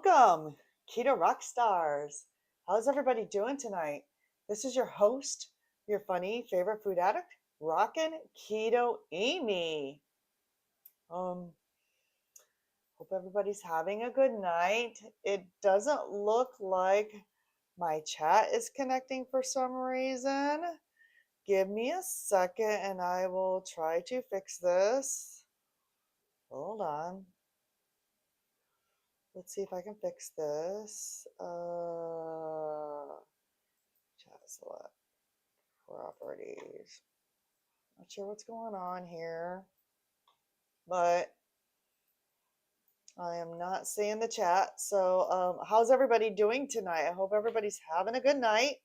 Welcome, Keto Rock Stars. How's everybody doing tonight? This is your host, your funny favorite food addict, Rockin' Keto Amy. Um, Hope everybody's having a good night. It doesn't look like my chat is connecting for some reason. Give me a second and I will try to fix this. Hold on. Let's see if I can fix this. Chat select properties. Not sure what's going on here, but I am not seeing the chat. So, how's everybody doing tonight? I hope everybody's having a good night.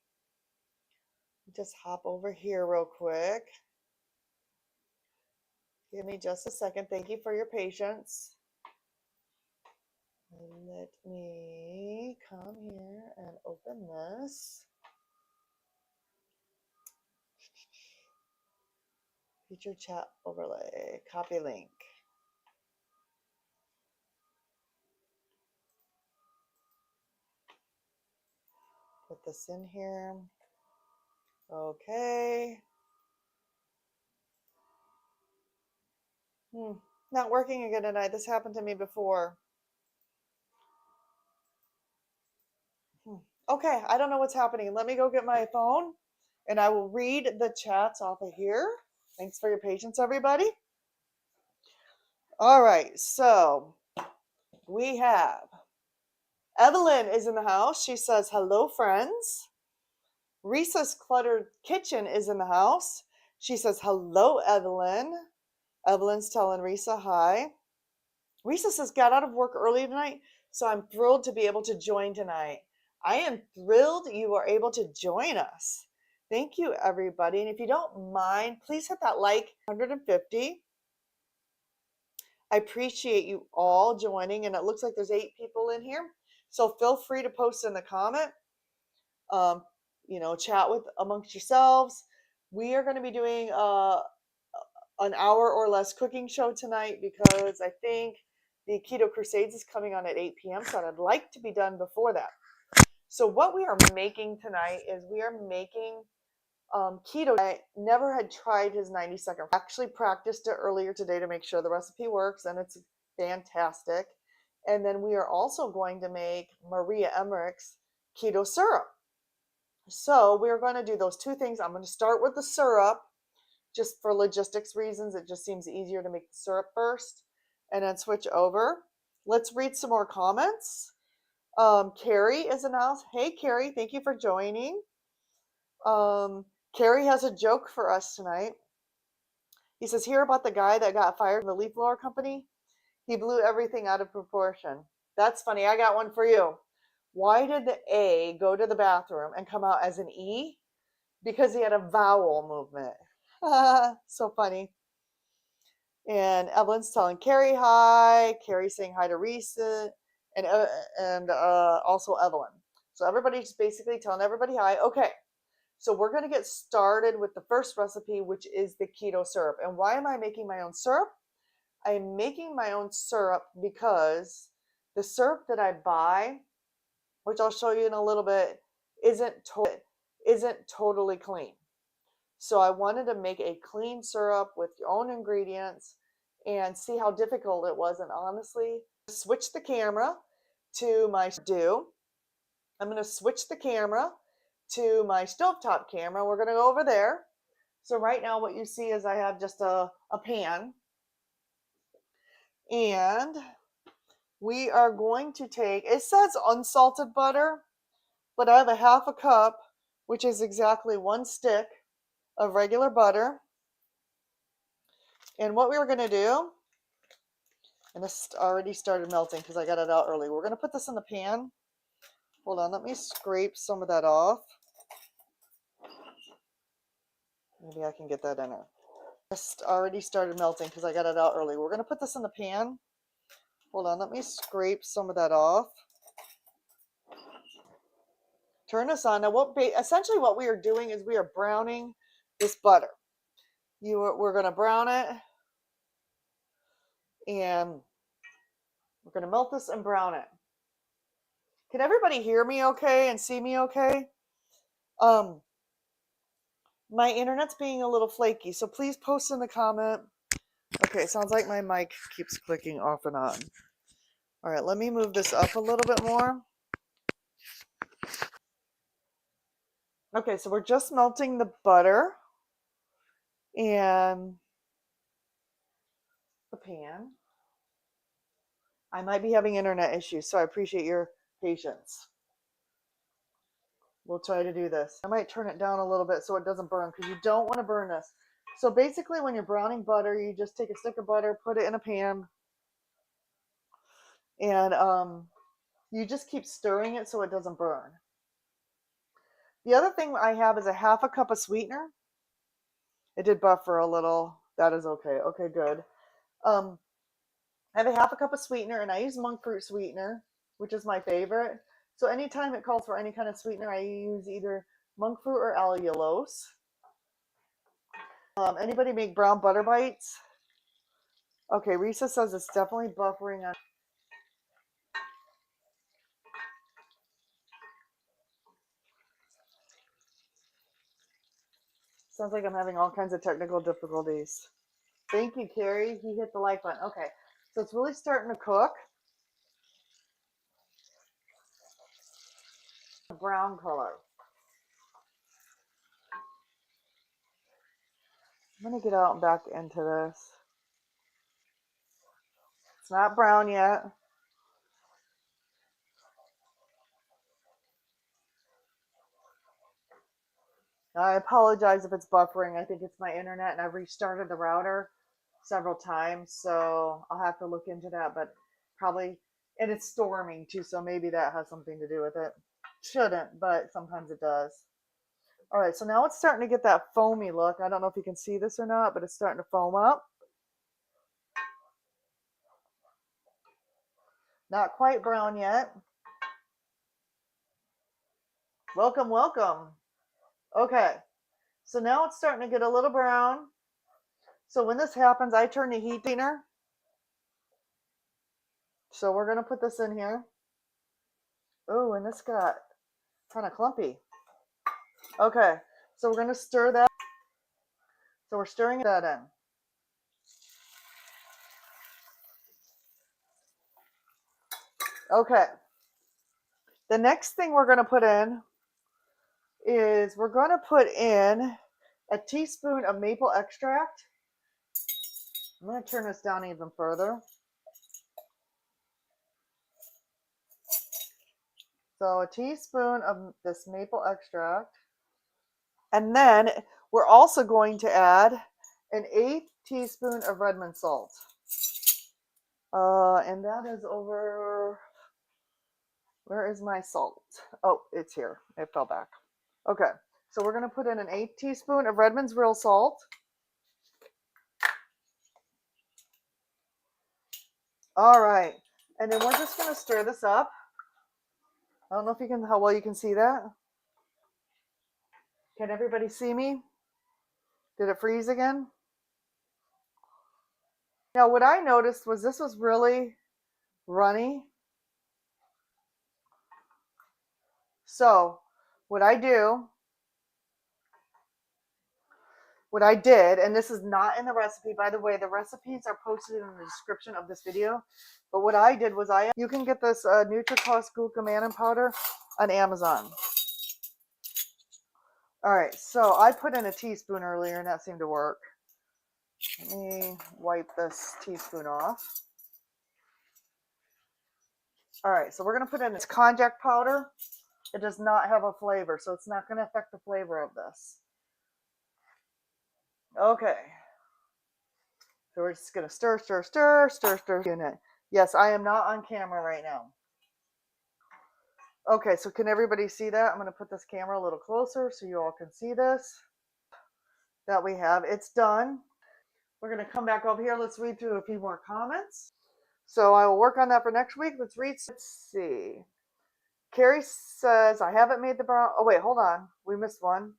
Just hop over here real quick. Give me just a second. Thank you for your patience. Let me come here and open this. Feature chat overlay. Copy link. Put this in here. Okay. Not working again tonight. This happened to me before. Okay, I don't know what's happening. Let me go get my phone and I will read the chats off of here. Thanks for your patience, everybody. All right, so we have Evelyn is in the house. She says, hello, friends. Risa's Cluttered Kitchen is in the house. She says, hello, Evelyn. Evelyn's telling Risa hi. Risa says, got out of work early tonight, so I'm thrilled to be able to join tonight. I am thrilled you are able to join us. Thank you, everybody. And if you don't mind, please hit that like 150. I appreciate you all joining, and it looks like there's 8 people in here. So feel free to post in the comment, chat with amongst yourselves. We are going to be doing an hour or less cooking show tonight because I think the Keto Crusades is coming on at 8 p.m. So I'd like to be done before that. So what we are making tonight is we are making keto. I never had tried his 90-second. I actually practiced it earlier today to make sure the recipe works, and it's fantastic. And then we are also going to make Maria Emmerich's keto syrup. So we're going to do those 2 things. I'm going to start with the syrup just for logistics reasons. It just seems easier to make the syrup first and then switch over. Let's read some more comments. Carrie is announced. Hey, Carrie, thank you for joining. Carrie has a joke for us tonight. He says, hear about the guy that got fired from the leaf blower company? He blew everything out of proportion. That's funny. I got one for you. Why did the A go to the bathroom and come out as an E? Because he had a vowel movement. So funny. And Evelyn's telling Carrie hi. Carrie saying hi to Risa and also Evelyn. So everybody's basically telling everybody hi. Okay, so we're going to get started with the first recipe, which is the keto syrup. And why am I making my own syrup? I'm making my own syrup because the syrup that I buy, which I'll show you in a little bit, isn't totally clean. So I wanted to make a clean syrup with your own ingredients and see how difficult it was. And honestly, switch the camera to my do. I'm going to switch the camera to my stovetop camera. We're going to go over there. So right now what you see is I have just a pan. And we are going to take, it says unsalted butter, but I have a 1/2 cup, which is exactly 1 stick of regular butter. And what we're going to do, and this already started melting because I got it out early. We're going to put this in the pan. Hold on, let me scrape some of that off. Maybe I can get that in there. This already started melting because I got it out early. We're going to put this in the pan. Hold on, let me scrape some of that off. Turn this on. Now, essentially what we are doing is we are browning this butter. We're going to brown it, and we're going to melt this and brown it. Can everybody hear me okay and see me okay? My internet's being a little flaky, so please post in the comment. Okay, sounds like my mic keeps clicking off and on. All right, let me move this up a little bit more. Okay, so we're just melting the butter and the pan. I might be having internet issues, so I appreciate your patience. We'll try to do this. I might turn it down a little bit so it doesn't burn, because you don't want to burn this. So basically, when you're browning butter, you just take a stick of butter, put it in a pan, and you just keep stirring it so it doesn't burn. The other thing I have is a half a cup of sweetener. It did buffer a little. That is okay. Okay, good. I have a half a cup of sweetener, and I use monk fruit sweetener, which is my favorite. So anytime it calls for any kind of sweetener, I use either monk fruit or allulose. Anybody make brown butter bites? Okay, Risa says it's definitely buffering on. Sounds like I'm having all kinds of technical difficulties. Thank you, Carrie. He hit the like button. Okay, so it's really starting to cook. Brown color. I'm going to get out and back into this. It's not brown yet. I apologize if it's buffering. I think it's my internet, and I've restarted the router several times, so I'll have to look into that, but probably, and it's storming too, so maybe that has something to do with it. Shouldn't, but sometimes it does. All right, so now it's starting to get that foamy look. I don't know if you can see this or not, but it's starting to foam up. Not quite brown yet. Welcome, welcome. Okay, so now it's starting to get a little brown. So when this happens, I turn the heat thinner. So we're going to put this in here. Oh, and this got kind of clumpy. Okay, so we're going to stir that. So we're stirring that in. Okay. The next thing we're going to put in is we're going to put in a teaspoon of maple extract. I'm going to turn this down even further. So a teaspoon of this maple extract. And then we're also going to add an 1/8 teaspoon of Redmond salt. And that is over, where is my salt? Oh, it's here. It fell back. Okay, so we're going to put in an 1/8 teaspoon of Redmond's real salt. All right, and then we're just going to stir this up. I don't know if you can, how well you can see that. Can everybody see me? Did it freeze again? Now, what I noticed was this was really runny. So what I did, and this is not in the recipe, by the way, the recipes are posted in the description of this video. But what I did was you can get this Nutri-Cost glucomannan powder on Amazon. All right, so I put in a teaspoon earlier, and that seemed to work. Let me wipe this teaspoon off. All right, so we're going to put in this konjac powder. It does not have a flavor, so it's not going to affect the flavor of this. Okay. So we're just going to stir, stir, stir, stir, stir. Yes, I am not on camera right now. Okay, so can everybody see that? I'm going to put this camera a little closer so you all can see this. That we have. It's done. We're going to come back over here. Let's read through a few more comments. So I will work on that for next week. Let's see. Carrie says, I haven't made the brown. Oh, wait, hold on. We missed one.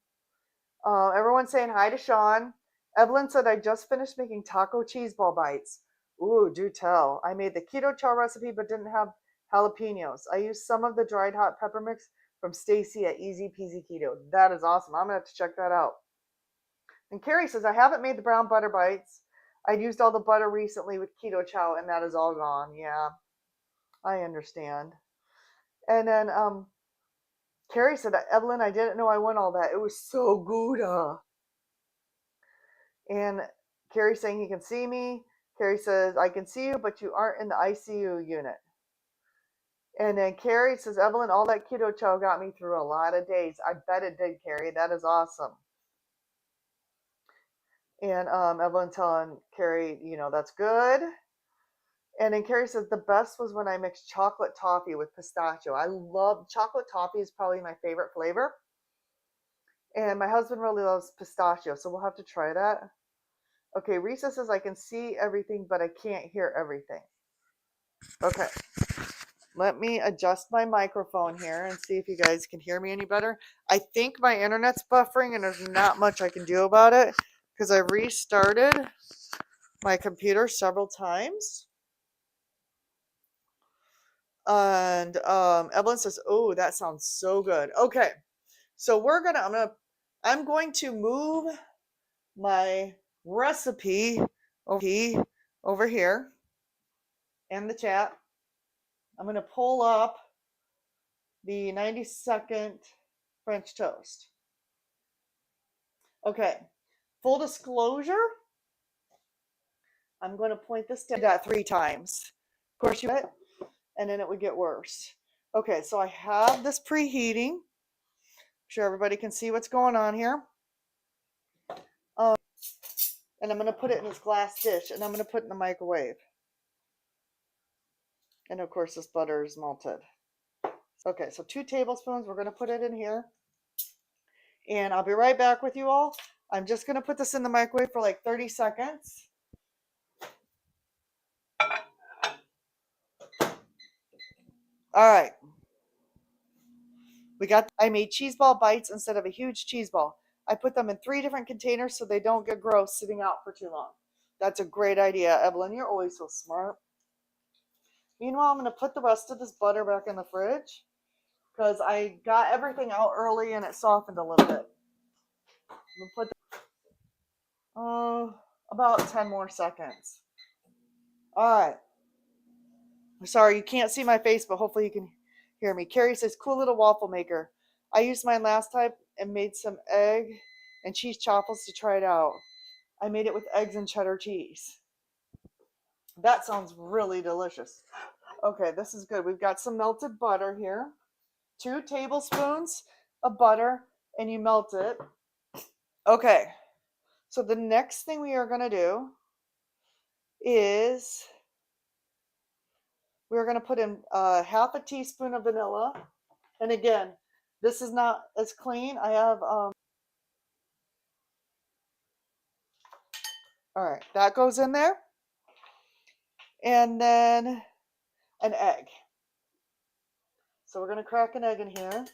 Everyone's saying hi to Sean. Evelyn said, I just finished making taco cheese ball bites. Ooh, do tell. I made the keto chow recipe, but didn't have jalapenos. I use some of the dried hot pepper mix from Stacy at Easy Peasy Keto. That is awesome. I'm going to have to check that out. And Carrie says, I haven't made the brown butter bites. I used all the butter recently with keto chow, and that is all gone. Yeah, I understand. And then Carrie said, Evelyn, I didn't know I won all that. It was so good. And Carrie saying he can see me. Carrie says, I can see you, but you aren't in the ICU unit. And then Carrie says, Evelyn, all that keto chow got me through a lot of days. I bet it did, Carrie. That is awesome. And Evelyn telling Carrie, that's good. And then Carrie says, the best was when I mixed chocolate toffee with pistachio. I love chocolate toffee is probably my favorite flavor. And my husband really loves pistachio, so we'll have to try that. Okay, Risa says, I can see everything, but I can't hear everything. Okay. Let me adjust my microphone here and see if you guys can hear me any better. I think my internet's buffering and there's not much I can do about it because I restarted my computer several times. And Evelyn says, oh, that sounds so good. Okay. So I'm going to move my recipe over here in the chat. I'm going to pull up the 90-second French toast. Okay, full disclosure, I'm going to point this down that 3 times. Of course, and then it would get worse. Okay, so I have this preheating. I'm sure everybody can see what's going on here. And I'm going to put it in this glass dish, and I'm going to put it in the microwave. And of course, this butter is melted. Okay, so 2 tablespoons. We're going to put it in here. And I'll be right back with you all. I'm just going to put this in the microwave for like 30 seconds. All right. I made cheese ball bites instead of a huge cheese ball. I put them in 3 different containers so they don't get gross sitting out for too long. That's a great idea, Evelyn. You're always so smart. Meanwhile, I'm going to put the rest of this butter back in the fridge because I got everything out early and it softened a little bit. I'm going to put about 10 more seconds. All right. Sorry, you can't see my face, but hopefully you can hear me. Carrie says, cool little waffle maker. I used mine last time and made some egg and cheese chaffles to try it out. I made it with eggs and cheddar cheese. That sounds really delicious. Okay, this is good. We've got some melted butter here. 2 tablespoons of butter, and you melt it. Okay, so the next thing we are going to do is we're going to put in 1/2 teaspoon of vanilla. And again, this is not as clean. I have, all right, that goes in there. And then an egg. So we're going to crack an egg in here.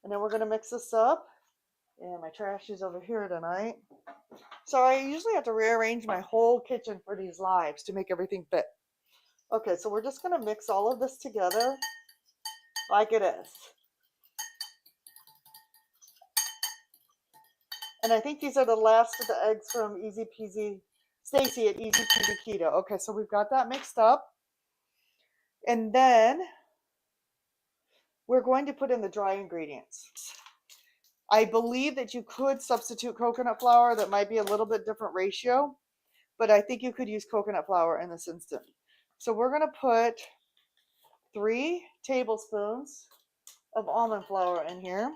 And then we're going to mix this up. And my trash is over here tonight. So I usually have to rearrange my whole kitchen for these lives to make everything fit. Okay, so we're just going to mix all of this together like it is. And I think these are the last of the eggs from Easy Peasy, Stacy at Easy Peasy Keto. Okay, so we've got that mixed up. And then we're going to put in the dry ingredients. I believe that you could substitute coconut flour. That might be a little bit different ratio, but I think you could use coconut flour in this instant. So we're going to put 3 tablespoons of almond flour in here.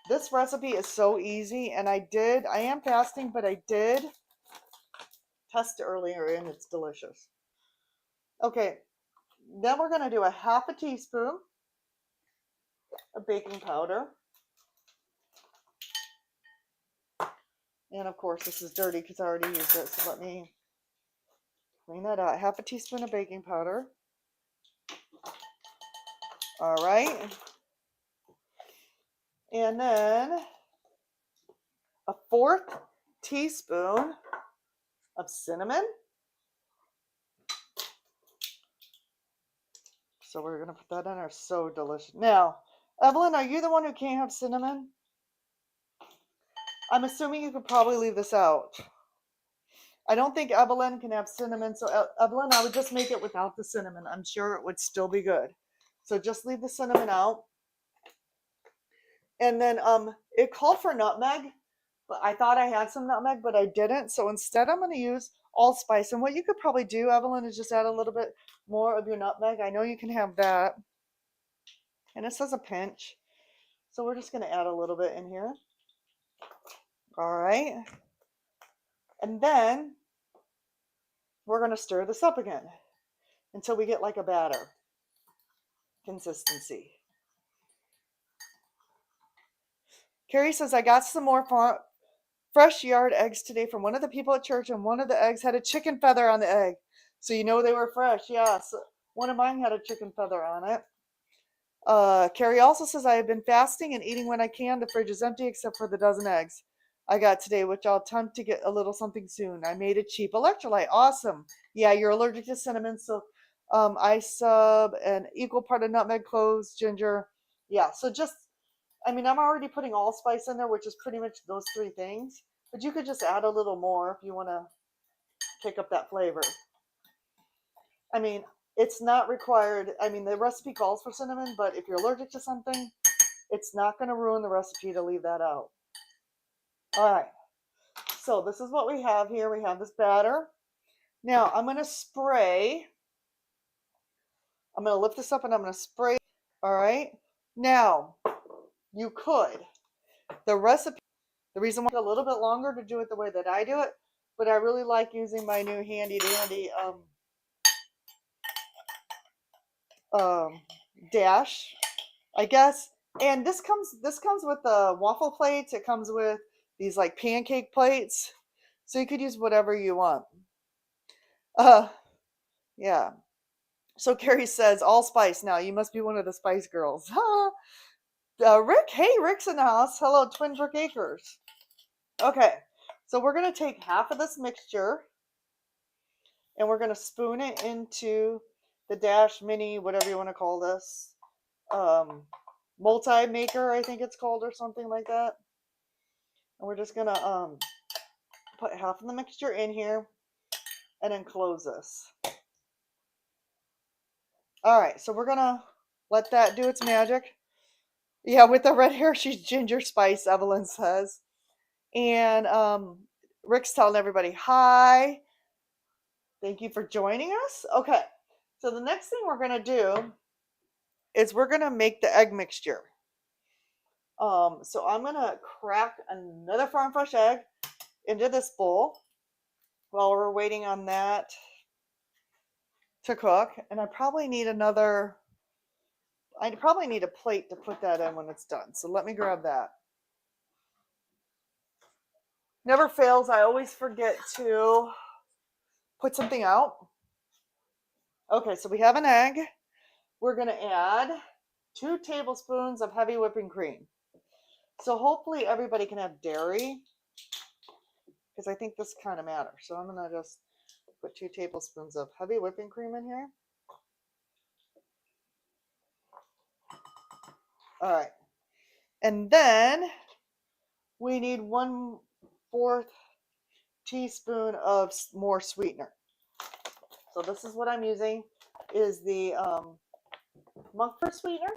This recipe is so easy, and I am fasting, but I did test it earlier, and it's delicious. Okay, then we're going to do 1/2 teaspoon of baking powder. And of course, this is dirty because I already used it, so let me clean that out. 1/2 teaspoon of baking powder. All right. And then 1/4 teaspoon of cinnamon. So we're going to put that in there. So delicious. Now, Evelyn, are you the one who can't have cinnamon? I'm assuming you could probably leave this out. I don't think Evelyn can have cinnamon. So Evelyn, I would just make it without the cinnamon. I'm sure it would still be good. So just leave the cinnamon out. And then it called for nutmeg, but I thought I had some nutmeg, but I didn't. So instead I'm going to use allspice. And what you could probably do, Evelyn, is just add a little bit more of your nutmeg. I know you can have that. And it says a pinch. So we're just going to add a little bit in here. All right. And then we're going to stir this up again until we get like a batter consistency. Carrie says, I got some more fresh yard eggs today from one of the people at church, and one of the eggs had a chicken feather on the egg. So you know they were fresh. Yes. One of mine had a chicken feather on it. Carrie also says, I have been fasting and eating when I can. The fridge is empty except for the dozen eggs I got today, which I'll attempt to get a little something soon. I made a cheap electrolyte. Awesome. Yeah, you're allergic to cinnamon, so I sub an equal part of nutmeg, cloves, ginger. Yeah, so just, I mean, I'm already putting allspice in there, which is pretty much those three things. But you could just add a little more if you want to pick up that flavor. I mean, it's not required. I mean, the recipe calls for cinnamon, but if you're allergic to something, it's not going to ruin the recipe to leave that out. All right. So this is what we have here. We have this batter. Now I'm going to spray. I'm going to lift this up and I'm going to spray. All right. Now you could. The recipe, the reason why it's a little bit longer to do it the way that I do it, but I really like using my new handy dandy dash, I guess. And this comes with the waffle plates. It comes with these like pancake plates. So you could use whatever you want. Yeah. So Carrie says, allspice now. You must be one of the Spice Girls. Rick, hey, Rick's in the house. Hello, Twin Brook Acres. Okay, so we're going to take half of this mixture and we're going to spoon it into the Dash Mini, whatever you want to call this, multi-maker, I think it's called, or something like that. And we're just going to put half of the mixture in here and then close this. All right, so we're going to let that do its magic. Yeah, with the red hair, she's ginger spice, Evelyn says. And Rick's telling everybody hi. Thank you for joining us. Okay, so the next thing we're going to do is we're going to make the egg mixture. So I'm going to crack another farm fresh egg into this bowl while we're waiting on that to cook. And I probably need a plate to put that in when it's done. So let me grab that. Never fails. I always forget to put something out. Okay, so we have an egg. We're going to add 2 tablespoons of heavy whipping cream. So hopefully everybody can have dairy, because I think this kind of matters. So I'm going to just put 2 tablespoons of heavy whipping cream in here. All right. And then we need 1/4 teaspoon of more sweetener. So this is what I'm using, is the monk fruit sweetener.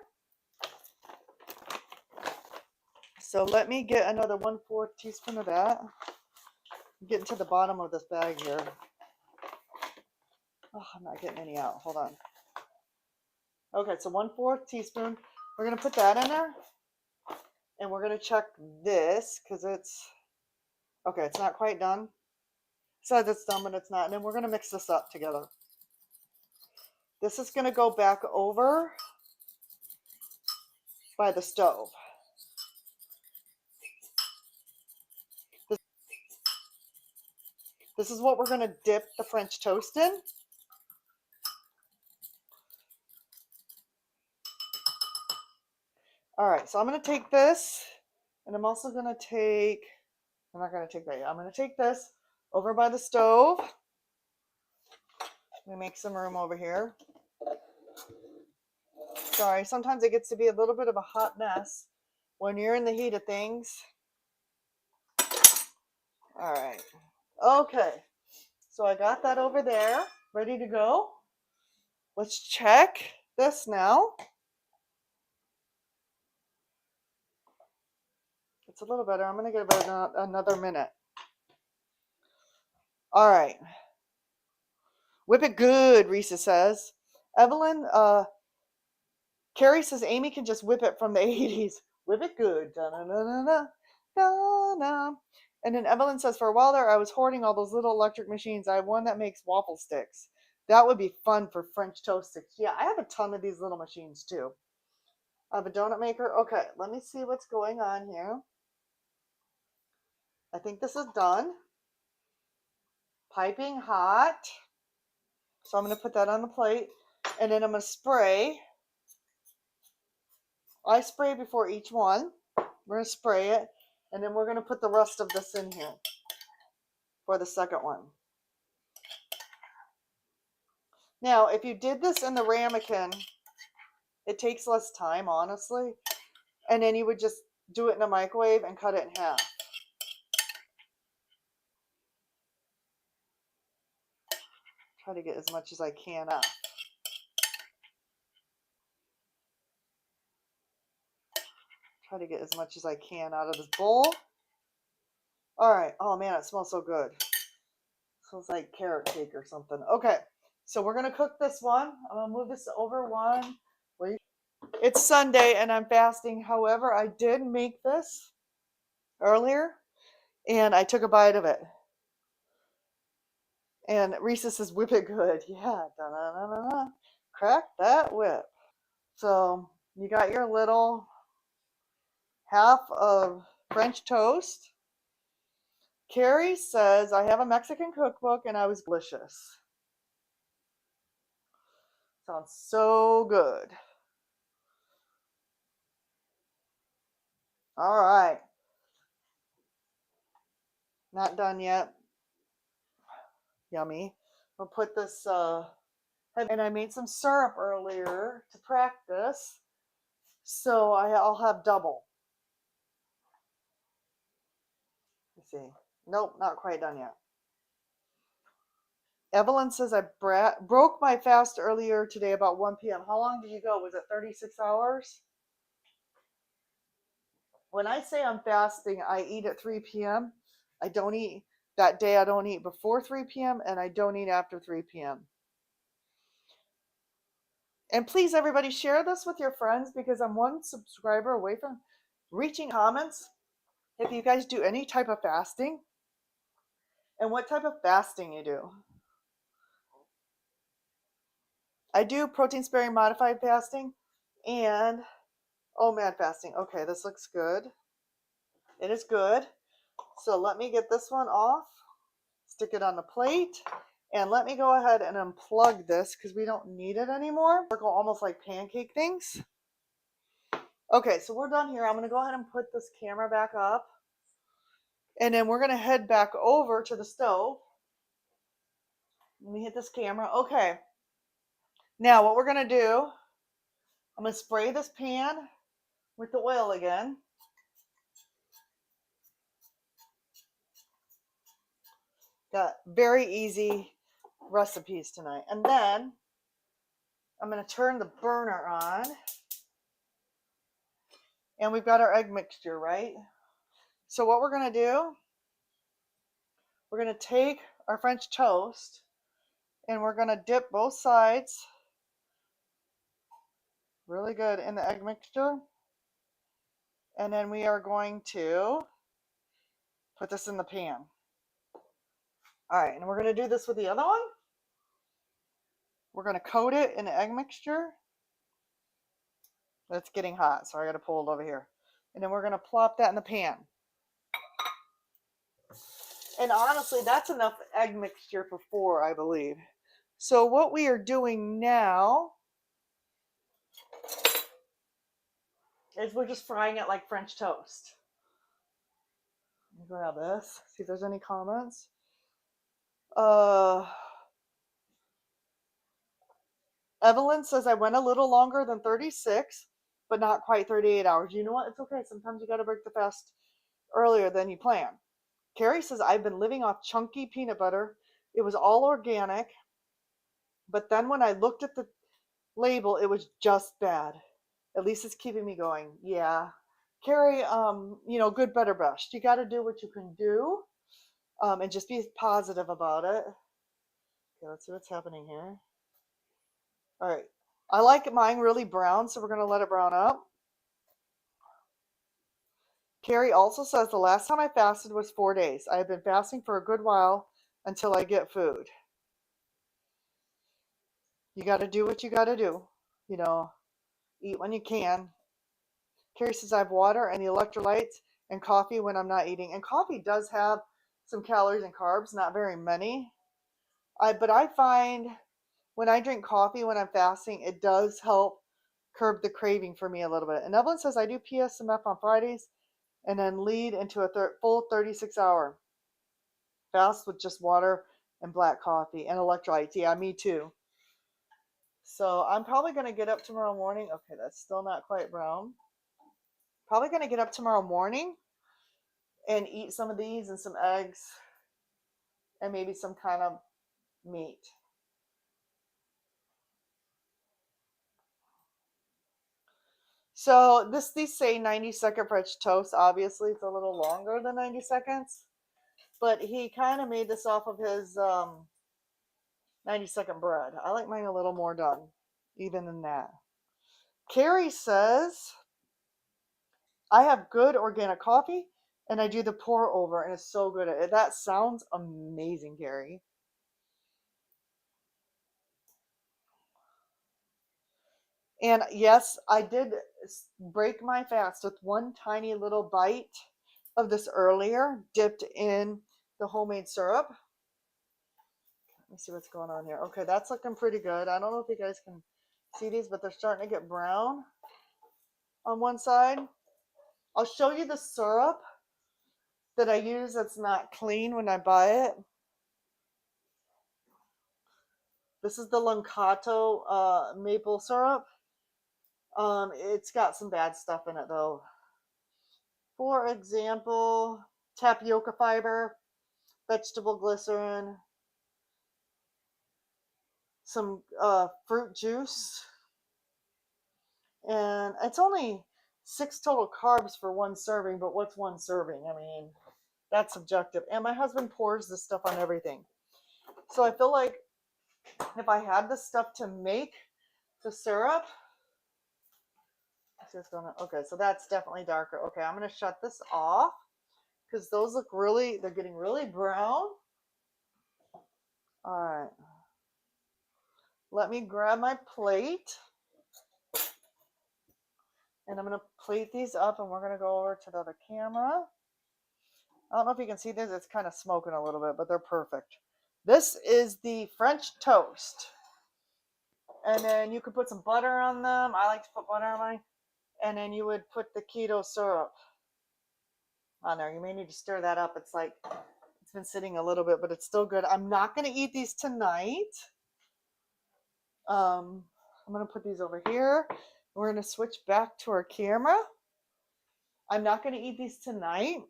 So let me get another 1/4 teaspoon of that. I'm getting to the bottom of this bag here. Oh, I'm not getting any out. Hold on. Okay, so 1/4 teaspoon. We're going to put that in there. And we're going to check this because it's, okay, it's not quite done. It says it's done, but it's not. And then we're going to mix this up together. This is going to go back over by the stove. This is what we're going to dip the French toast in. All right, so I'm going to take this, and I'm also going to take, I'm not going to take that yet. I'm going to take this, over by the stove. Let me make some room over here. Sorry, sometimes it gets to be a little bit of a hot mess when you're in the heat of things. All right. Okay. So I got that over there, ready to go. Let's check this now. It's a little better. I'm going to give it another minute. All right. Whip it good, Risa says. Evelyn, Carrie says Amy can just whip it from the 80s. Whip it good. Da-na-na-na-na. And then Evelyn says, for a while there, I was hoarding all those little electric machines. I have one that makes waffle sticks. That would be fun for French toast sticks. Yeah, I have a ton of these little machines too. I have a donut maker. Okay, let me see what's going on here. I think this is done. Piping hot. So I'm going to put that on the plate. And then I'm going to spray. I spray before each one. We're going to spray it. And then we're going to put the rest of this in here for the second one. Now, if you did this in the ramekin, it takes less time, honestly. And then you would just do it in a microwave and cut it in half. Try to get as much as I can out. Try to get as much as I can out of this bowl. All right. Oh, man, it smells so good. It smells like carrot cake or something. Okay. So we're going to cook this one. I'm going to move this over one. It's Sunday and I'm fasting. However, I did make this earlier and I took a bite of it. And Risa says, whip it good. Yeah. Da-da-da-da-da. Crack that whip. So you got your little half of French toast. Carrie says, I have a Mexican cookbook and I was delicious. Sounds so good. All right. Not done yet. Yummy. We'll put this, and I made some syrup earlier to practice. So I'll have double. Let's see. Nope, not quite done yet. Evelyn says, I broke my fast earlier today about 1 p.m. How long did you go? Was it 36 hours? When I say I'm fasting, I eat at 3 p.m. I don't eat that day. I don't eat before 3 p.m. and I don't eat after 3 p.m. And please, everybody, share this with your friends because I'm one subscriber away from reaching comments. If you guys do any type of fasting and what type of fasting you do. I do protein sparing modified fasting and OMAD fasting. Okay, this looks good. It is good. So let me get this one off, stick it on the plate, and let me go ahead and unplug this because we don't need it anymore. Circle almost like pancake things. Okay, so we're done here. I'm going to go ahead and put this camera back up. And then we're going to head back over to the stove. Let me hit this camera. Okay. Now what we're going to do, I'm going to spray this pan with the oil again. Got very easy recipes tonight. And then I'm going to turn the burner on. And we've got our egg mixture, right? So what we're going to do, we're going to take our French toast and we're going to dip both sides really good in the egg mixture. And then we are going to put this in the pan. All right, and we're going to do this with the other one. We're going to coat it in the egg mixture. It's getting hot, so I got to pull it over here. And then we're going to plop that in the pan. And honestly, that's enough egg mixture for 4, I believe. So what we are doing now is we're just frying it like French toast. Let me grab this, see if there's any comments. Uh, Evelyn says I went a little longer than 36, but not quite 38 hours. You know what? It's okay. Sometimes you got to break the fast earlier than you plan. Carrie says I've been living off chunky peanut butter. It was all organic, but then when I looked at the label, it was just bad. At least it's keeping me going. Yeah. Carrie, good, better, best. You got to do what you can do, and just be positive about it. Okay, let's see what's happening here. All right. I like mine really brown, so we're going to let it brown up. Carrie also says the last time I fasted was 4 days. I have been fasting for a good while until I get food. You got to do what you got to do. Eat when you can. Carrie says I have water and the electrolytes and coffee when I'm not eating. And coffee does have some calories and carbs, not very many. But I find when I drink coffee when I'm fasting, it does help curb the craving for me a little bit. And Evelyn says I do PSMF on Fridays and then lead into a full 36-hour fast with just water and black coffee and electrolytes. Yeah, me too. So I'm probably going to get up tomorrow morning. Okay, that's still not quite brown. Probably going to get up tomorrow morning and eat some of these and some eggs and maybe some kind of meat. So these say 90-second French toast. Obviously, it's a little longer than 90 seconds. But he kind of made this off of his 90-second bread. I like mine a little more done, even than that. Carrie says, I have good organic coffee and I do the pour over and it's so good. That sounds amazing, Carrie. And yes, I did break my fast with one tiny little bite of this earlier, dipped in the homemade syrup. Let me see what's going on here. Okay, that's looking pretty good. I don't know if you guys can see these, but they're starting to get brown on one side. I'll show you the syrup that I use that's not clean when I buy it. This is the Luncato maple syrup. It's got some bad stuff in it though. For example, tapioca fiber, vegetable glycerin, some fruit juice, and it's only 6 total carbs for one serving, but what's one serving? I mean, that's subjective. And my husband pours this stuff on everything. So I feel like if I had the stuff to make the syrup, okay, so that's definitely darker. Okay, I'm going to shut this off because those look they're getting really brown. All right. Let me grab my plate. And I'm going to plate these up and we're going to go over to the other camera. I don't know if you can see this. It's kind of smoking a little bit, but they're perfect. This is the French toast. And then you could put some butter on them. I like to put butter on mine. And then you would put the keto syrup on there. You may need to stir that up. It's been sitting a little bit, but it's still good. I'm not going to eat these tonight. I'm going to put these over here. We're going to switch back to our camera. I'm not going to eat these tonight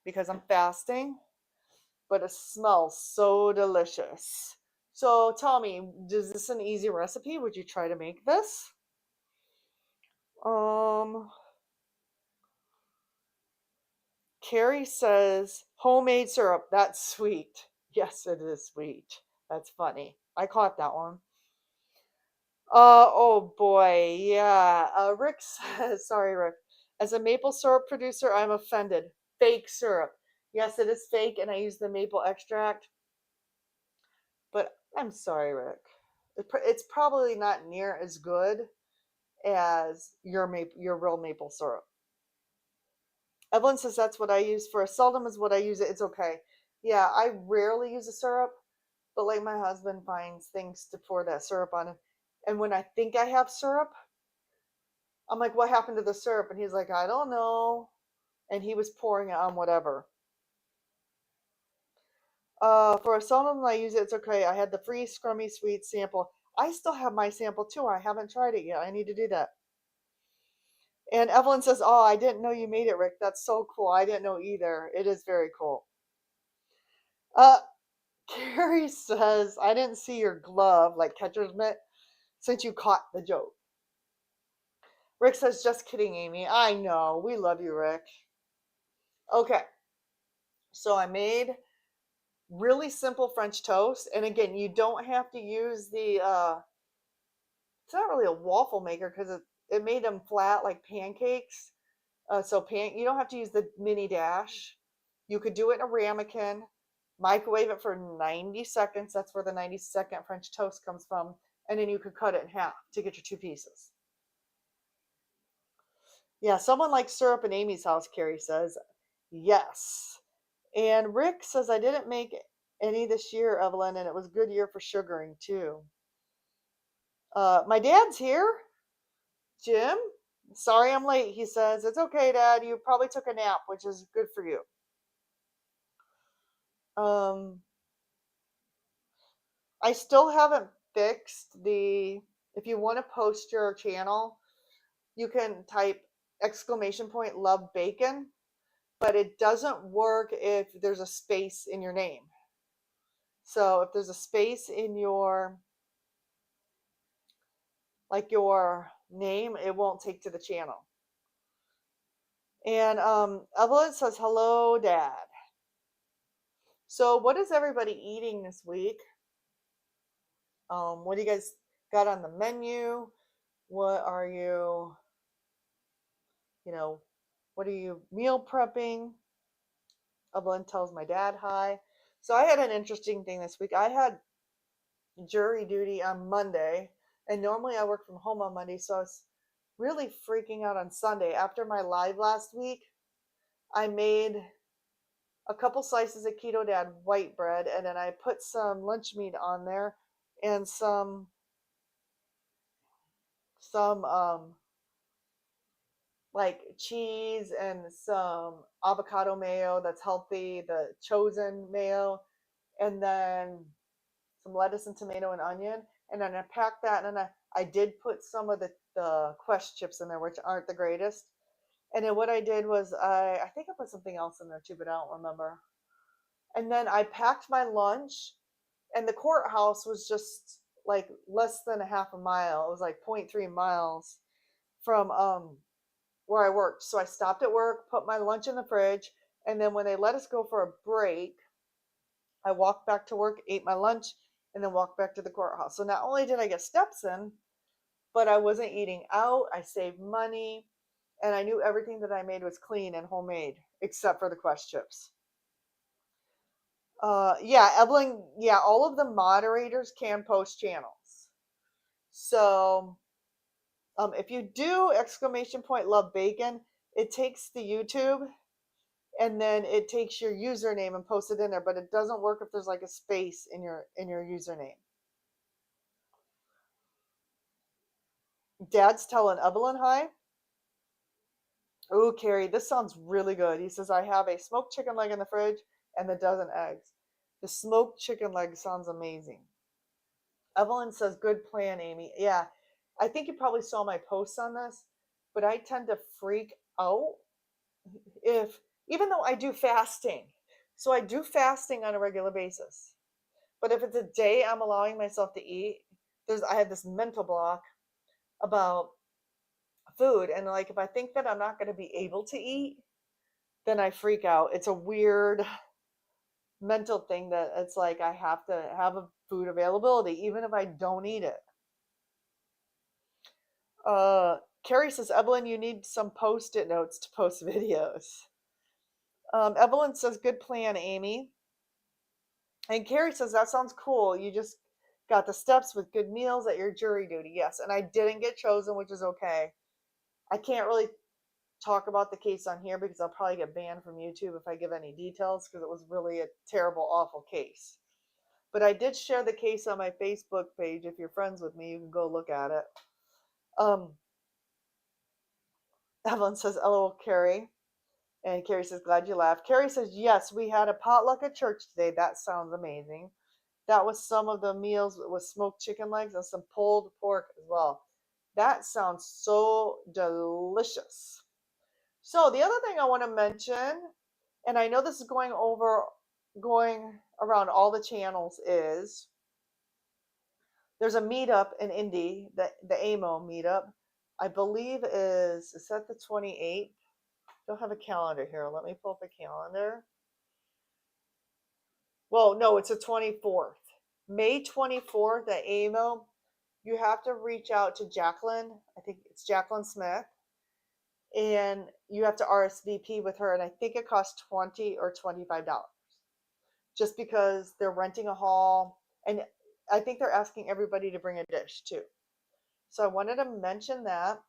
because I'm fasting, but it smells so delicious. So tell me, is this an easy recipe? Would you try to make this? Carrie says homemade syrup. That's sweet. Yes, it is sweet. That's funny. I caught that one. Oh boy, yeah. Rick says, sorry, Rick. As a maple syrup producer, I'm offended. Fake syrup. Yes, it is fake, and I use the maple extract. But I'm sorry, Rick. It's probably not near as good as your real maple syrup. Evelyn says that's what I use for. Seldom is what I use it. It's okay. Yeah, I rarely use a syrup, but like my husband finds things to pour that syrup on. And when I think I have syrup, I'm like, what happened to the syrup? And he's like, I don't know. And he was pouring it on whatever. For some of them I use it, it's okay. I had the free Scrummy Sweet sample. I still have my sample too. I haven't tried it yet. I need to do that. And Evelyn says, "Oh, I didn't know you made it, Rick. That's so cool. I didn't know either. It is very cool." Uh, Carrie says, "I didn't see your glove, like catcher's mitt, since you caught the joke." Rick says, "Just kidding, Amy. I know. We love you, Rick." Okay, so I made really simple French toast. And again, you don't have to use the, it's not really a waffle maker because it made them flat like pancakes. You don't have to use the mini dash. You could do it in a ramekin, microwave it for 90 seconds. That's where the 90-second French toast comes from. And then you could cut it in half to get your 2 pieces. Yeah, someone likes syrup in Amy's house, Carrie says. Yes. And Rick says, "I didn't make any this year, Evelyn, and it was a good year for sugaring too." My dad's here, Jim. Sorry I'm late, he says. It's okay, Dad. You probably took a nap, which is good for you. I still haven't fixed if you want to post your channel, you can type !love bacon, but it doesn't work if there's a space in your name. So if there's a space in your name, it won't take to the channel. And Evelyn says, "Hello, Dad." So what is everybody eating this week? What do you guys got on the menu? What are you, what are you meal prepping? Evelyn tells my dad hi. So I had an interesting thing this week. I had jury duty on Monday, and normally I work from home on Monday, so I was really freaking out on Sunday. After my live last week, I made a couple slices of Keto Dad white bread, and then I put some lunch meat on there and some like cheese and some avocado mayo that's healthy, the chosen mayo, and then some lettuce and tomato and onion. And then I packed that, and then I did put some of the Quest chips in there, which aren't the greatest. And then what I did was I think I put something else in there too, but I don't remember. And then I packed my lunch, and the courthouse was just like less than a half a mile. It was like 0.3 miles from where I worked. So I stopped at work, put my lunch in the fridge, and then when they let us go for a break, I walked back to work, ate my lunch, and then walked back to the courthouse. So not only did I get steps in, but I wasn't eating out. I saved money, and I knew everything that I made was clean and homemade, except for the Quest chips. Yeah, Evelyn, yeah, all of the moderators can post channels. So if you do !love bacon, it takes the YouTube and then it takes your username and posts it in there, but it doesn't work if there's like a space in your username. Dad's telling Evelyn hi. Oh, Carrie, this sounds really good. He says, "I have a smoked chicken leg in the fridge and a dozen eggs." The smoked chicken leg sounds amazing. Evelyn says, "Good plan, Amy." Yeah, I think you probably saw my posts on this, but I tend to freak out even though I do fasting. So I do fasting on a regular basis. But if it's a day I'm allowing myself to eat, I have this mental block about food. And like, if I think that I'm not going to be able to eat, then I freak out. It's a weird mental thing that it's like I have to have a food availability, even if I don't eat it. Carrie says, "Evelyn, you need some post-it notes to post videos." Evelyn says, "Good plan, Amy." And Carrie says, "That sounds cool. You just got the steps with good meals at your jury duty." Yes, and I didn't get chosen, which is okay. I can't really talk about the case on here because I'll probably get banned from YouTube if I give any details because it was really a terrible, awful case. But I did share the case on my Facebook page. If you're friends with me, you can go look at it. Evelyn says, "LOL, Carrie." And Carrie says, glad you laughed. Carrie says, yes, we had a potluck at church today. That sounds amazing. That was some of the meals with smoked chicken legs and some pulled pork as well. That sounds so delicious. So the other thing I want to mention, and I know this is going around all the channels, is there's a meetup in Indy, the AMO meetup. I believe is that the 28th? Don't have a calendar here. Let me pull up a calendar. Well, no, it's the 24th. May 24th at AMO. You have to reach out to Jacqueline. I think it's Jacqueline Smith. And you have to RSVP with her. And I think it costs $20 or $25 just because they're renting a hall. And I think they're asking everybody to bring a dish too. So I wanted to mention that.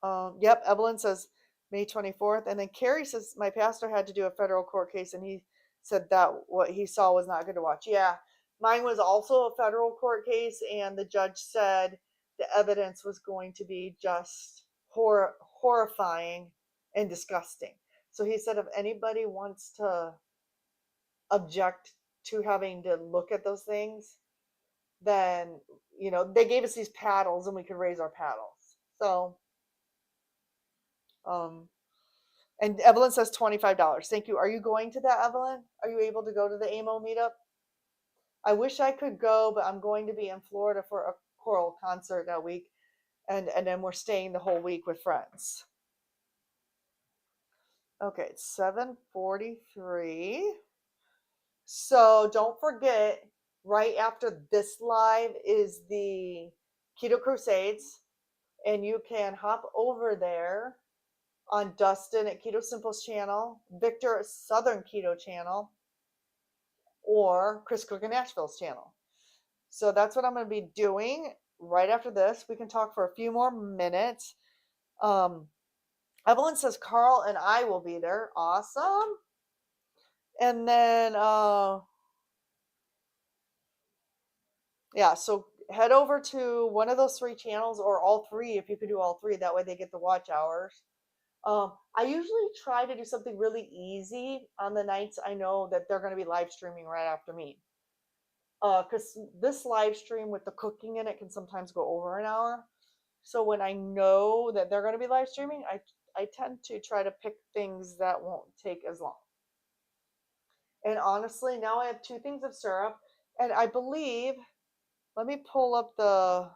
Yep, Evelyn says May 24th. And then Carrie says, my pastor had to do a federal court case and he said that what he saw was not good to watch. Yeah, mine was also a federal court case, and the judge said the evidence was going to be just horrifying and disgusting. So he said if anybody wants to object to having to look at those things, then, they gave us these paddles and we could raise our paddles. So, and Evelyn says $25. Thank you. Are you going to that, Evelyn? Are you able to go to the AMO meetup? I wish I could go, but I'm going to be in Florida for a choral concert that week. And then we're staying the whole week with friends. Okay, it's 7:43. So don't forget, right after this live is the Keto Crusades. And you can hop over there on Dustin at Keto Simple's channel, Victor at Southern Keto channel, or Chris Cook in Nashville's channel. So that's what I'm going to be doing right after this. We can talk for a few more minutes. Evelyn says Carl and I will be there. Awesome. And then, yeah, so head over to one of those three channels or all three if you could do all three. That way they get the watch hours. I usually try to do something really easy on the nights I know that they're going to be live streaming right after me. Because this live stream with the cooking in it can sometimes go over an hour. So when I know that they're going to be live streaming, I tend to try to pick things that won't take as long. And honestly, now I have 2 things of syrup. And I believe, let me pull up the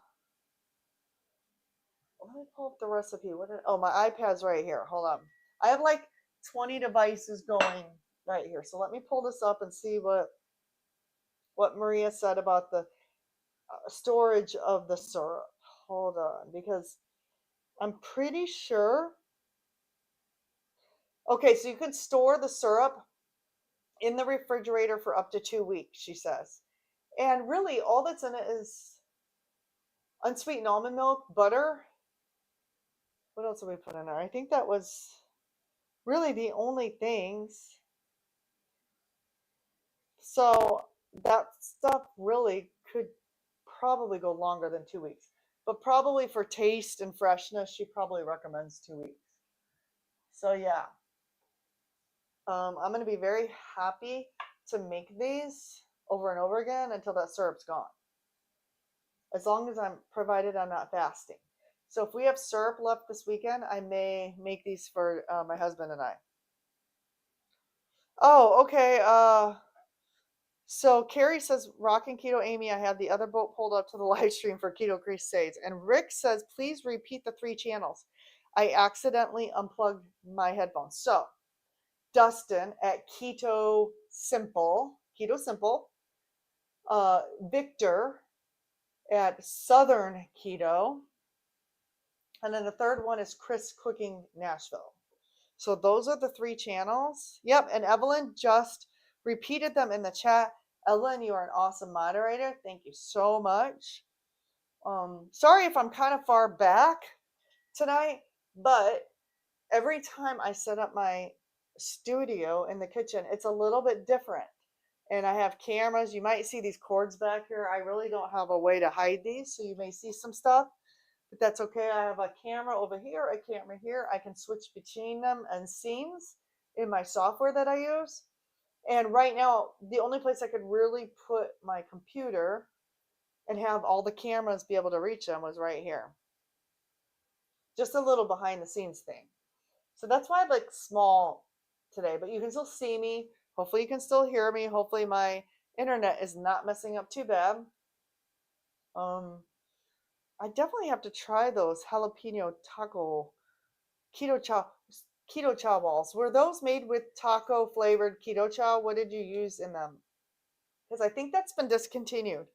recipe. My iPad's right here. Hold on. I have like 20 devices going right here. So let me pull this up and see what Maria said about the storage of the syrup. Hold on, because I'm pretty sure. Okay, so you can store the syrup in the refrigerator for up to 2 weeks, she says. And really, all that's in it is unsweetened almond milk, butter. What else did we put in there? I think that was really the only things. So that stuff really could probably go longer than 2 weeks. But probably for taste and freshness, she probably recommends 2 weeks. So yeah. I'm going to be very happy to make these over and over again until that syrup's gone. As long as I'm not fasting. So if we have syrup left this weekend, I may make these for my husband and I. Oh, okay. So Carrie says, Rockin' Keto Amy, I have the other boat pulled up to the live stream for Keto Crusades. And Rick says, please repeat the 3 channels. I accidentally unplugged my headphones. So Dustin at Keto Simple, Victor at Southern Keto, and then the third one is Chris Cooking Nashville. So those are the 3 channels. Yep, and Evelyn just repeated them in the chat. Evelyn, you are an awesome moderator. Thank you so much. Sorry if I'm kind of far back tonight, but every time I set up my studio in the kitchen, it's a little bit different. And I have cameras. You might see these cords back here. I really don't have a way to hide these, so you may see some stuff. but that's okay. I have a camera over here, a camera here. I can switch between them and scenes in my software that I use. And right now, the only place I could really put my computer and have all the cameras be able to reach them was right here. Just a little behind the scenes thing. So that's why I like small today, but you can still see me. Hopefully you can still hear me. Hopefully my internet is not messing up too bad. Um, I definitely have to try those jalapeno taco keto chow keto chow balls. Were those made with taco flavored keto chow? What did you use in them? Because I think that's been discontinued.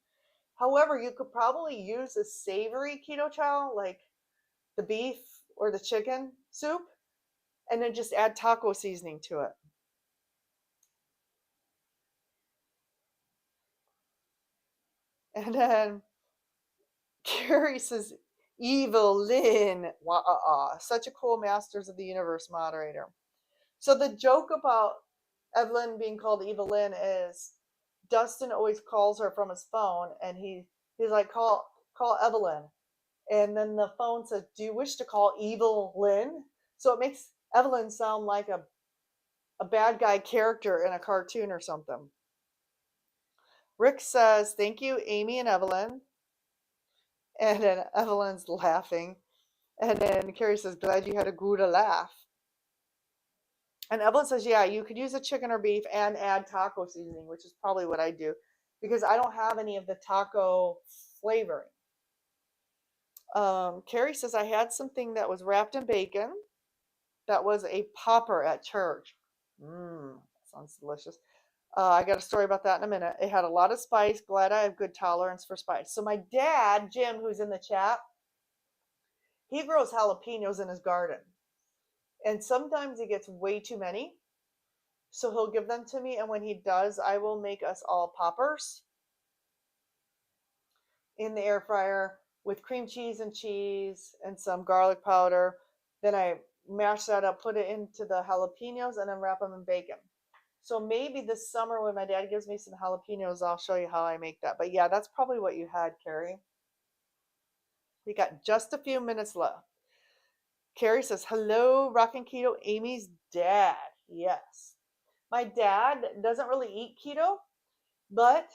However, you could probably use a savory keto chow, like the beef or the chicken soup, and then just add taco seasoning to it. And then Carrie says, Evelyn. Wow, such a cool Masters of the Universe moderator. So the joke about Evelyn being called Evelyn is Dustin always calls her from his phone, and he's like, call Evelyn. And then the phone says, do you wish to call Evelyn? So it makes Evelyn sound like a bad guy character in a cartoon or something. Rick says, thank you, Amy and Evelyn. And then Evelyn's laughing. And then Carrie says, glad you had a good laugh. And Evelyn says, yeah, you could use a chicken or beef and add taco seasoning, which is probably what I do because I don't have any of the taco flavoring. Carrie says, I had something that was wrapped in bacon that was a popper at church. Mmm, sounds delicious. I got a story about that in a minute. It had a lot of spice. Glad I have good tolerance for spice. So my dad, Jim, who's in the chat, he grows jalapenos in his garden. And sometimes he gets way too many. So he'll give them to me. And when he does, I will make us all poppers in the air fryer with cream cheese and some garlic powder. Then I mash that up, put it into the jalapenos, and then wrap them in bacon. So maybe this summer when my dad gives me some jalapenos, I'll show you how I make that. But yeah, that's probably what you had, Carrie. We got just a few minutes left. Carrie says, hello, Rockin' Keto, Amy's dad. Yes. My dad doesn't really eat keto, but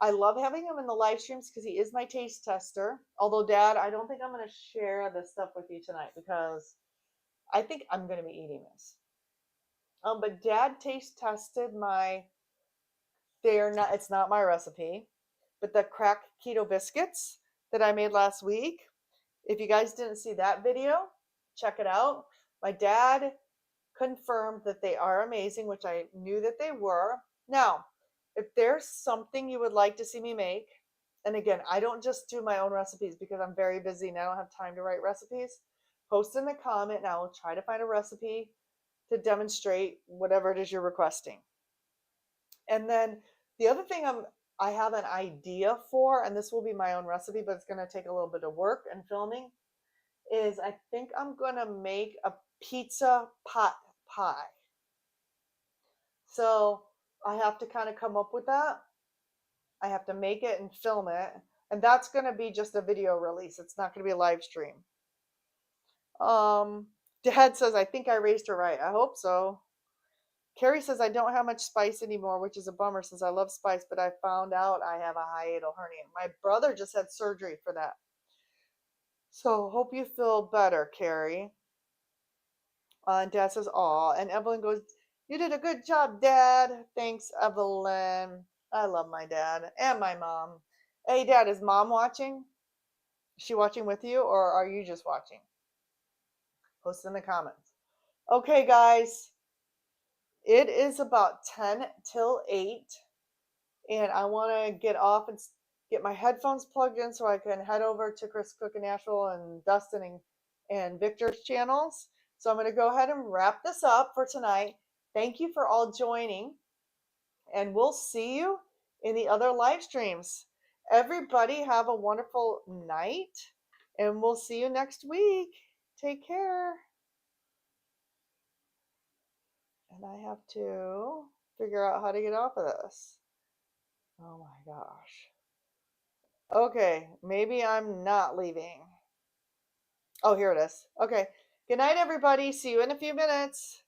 I love having him in the live streams because he is my taste tester. Although, Dad, I don't think I'm going to share this stuff with you tonight because I think I'm going to be eating this. But Dad taste tested my, they're not, it's not my recipe, but the crack keto biscuits that I made last week. If you guys didn't see that video, check it out. My dad confirmed that they are amazing, which I knew that they were. Now, if there's something you would like to see me make, and again, I don't just do my own recipes because I'm very busy and I don't have time to write recipes, post in the comment and I will try to find a recipe to demonstrate whatever it is you're requesting. And then the other thing I have an idea for, and this will be my own recipe, but it's going to take a little bit of work and filming, is I think I'm going to make a pizza pot pie. So I have to kind of come up with that. I have to make it and film it. And that's going to be just a video release. It's not going to be a live stream. Dad says, I think I raised her right. I hope so. Carrie says, I don't have much spice anymore, which is a bummer since I love spice, but I found out I have a hiatal hernia. My brother just had surgery for that. So hope you feel better, Carrie. And Dad says, aw. And Evelyn goes, you did a good job, Dad. Thanks, Evelyn. I love my dad and my mom. Hey, Dad, is Mom watching? Is she watching with you or are you just watching? Post in the comments. Okay, guys. It is about 10 till 8. And I want to get off and get my headphones plugged in so I can head over to Chris Cook in Nashville and Dustin and Victor's channels. So I'm going to go ahead and wrap this up for tonight. Thank you for all joining, and we'll see you in the other live streams. Everybody have a wonderful night, and we'll see you next week. Take care. And I have to figure out how to get off of this. Oh my gosh. Okay, maybe I'm not leaving. Oh, here it is. Okay. Good night, everybody. See you in a few minutes.